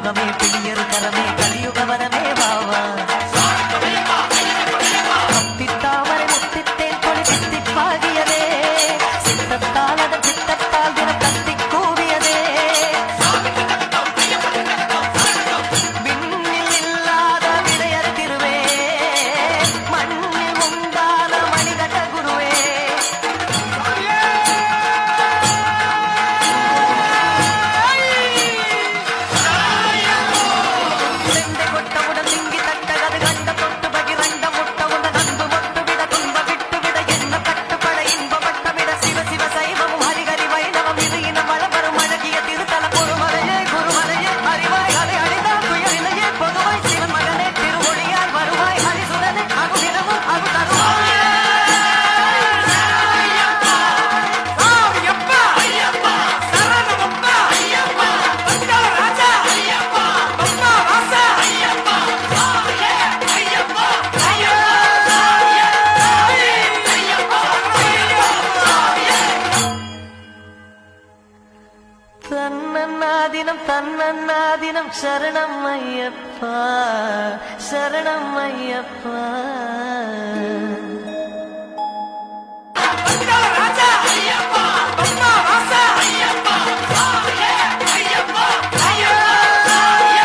சுகமே பிடியரு கரமே கலியுக வரமே வாவா முத்தித்தாமரை முத்தித்தேன் கொடி தித்திப்பாகியதே சித்தத்தால் அதன் சித்தத்தால் தினம் கத்தி கூவியதே விண்ணில் இல்லாத விடையர் திருவே மண்ணில் உண்டான மணிகண்ட குருவே தன்னன்னாதினம் தன்னன்னாதினம் சரணம் ஐயப்பா சரணம் ஐயப்பா